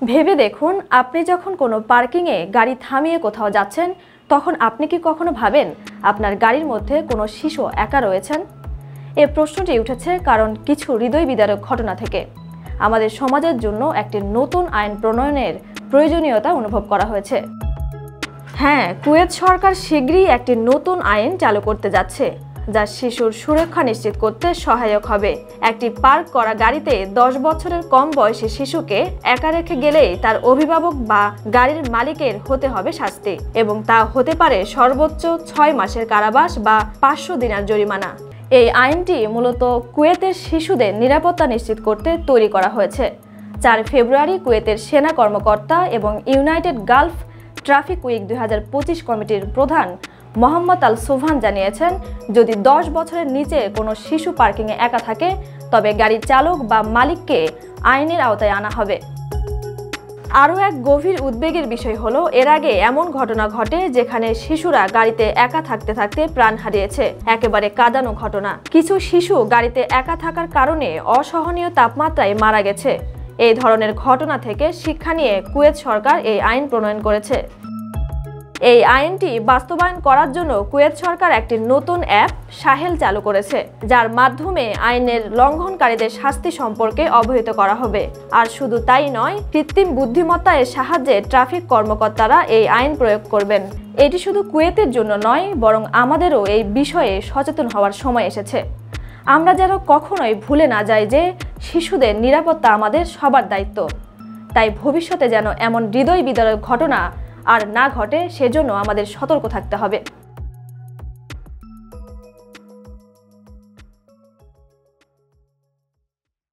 ভেবে দেখুন, আপনি যখন কোনো পার্কিংয়ে গাড়ি থামিয়ে কোথাও যাচ্ছেন, তখন আপনি কি কখনো ভাবেন আপনার গাড়ির মধ্যে কোনো শিশু একা রয়েছেন? এই প্রশ্নটি উঠেছে কারণ কিছু হৃদয় বিদারক ঘটনা থেকে। আমাদের সমাজের জন্য একটি নতুন আইন প্রণয়নের প্রয়োজনীয়তা অনুভব করা হয়েছে। হ্যাঁ, কুয়েত সরকার শীঘ্রই একটি নতুন আইন চালু করতে যাচ্ছে, যা শিশুর সুরক্ষা নিশ্চিত করতে সহায়ক হবে। একটি পার্ক করা গাড়িতে 10 বছরের কম বয়সী শিশুকে একা রেখে গেলেই তার অভিভাবক বা গাড়ির মালিকের হতে হবে শাস্তি, এবং তা হতে পারে সর্বোচ্চ 6 মাসের কারাবাস বা 500 দিনার জরিমানা। এই আইনটি মূলত কুয়েতের শিশুদের নিরাপত্তা নিশ্চিত করতে তৈরি করা হয়েছে। 4 ফেব্রুয়ারি কুয়েতের সেনা কর্মকর্তা এবং ইউনাইটেড গালফ ট্রাফিক উইক 2025 কমিটির প্রধান মোহাম্মদ আল সোভান জানিয়েছেন, যদি 10 বছরের নিচে কোনো শিশু পার্কিংয়ে একা থাকে, তবে গাড়ির চালক বা মালিককে আইনের আওতায় আনা হবে। আরও এক গভীর উদ্বেগের বিষয় হলো, এর আগে এমন ঘটনা ঘটে যেখানে শিশুরা গাড়িতে একা থাকতে থাকতে প্রাণ হারিয়েছে। একেবারে কাঁদানো ঘটনা। কিছু শিশু গাড়িতে একা থাকার কারণে অসহনীয় তাপমাত্রায় মারা গেছে। এই ধরনের ঘটনা থেকে শিক্ষা নিয়ে কুয়েত সরকার এই আইন প্রণয়ন করেছে। এই আইনটি বাস্তবায়ন করার জন্য কুয়েত সরকার একটি নতুন অ্যাপ সাহেল চালু করেছে, যার মাধ্যমে আইনের লঙ্ঘনকারীদের শাস্তি সম্পর্কে অবহিত করা হবে। আর শুধু তাই নয়, কৃত্রিম বুদ্ধিমত্তা এর সাহায্যে ট্রাফিক কর্মকর্তারা এই আইন প্রয়োগ করবেন। এটি শুধু কুয়েতের জন্য নয়, বরং আমাদেরও এই বিষয়ে সচেতন হওয়ার সময় এসেছে। আমরা যেন কখনোই ভুলে না যাই যে শিশুদের নিরাপত্তা আমাদের সবার দায়িত্ব। তাই ভবিষ্যতে যেন এমন হৃদয় বিদারক ঘটনা আর না ঘটে, সেজন্য আমাদের সতর্ক থাকতে হবে।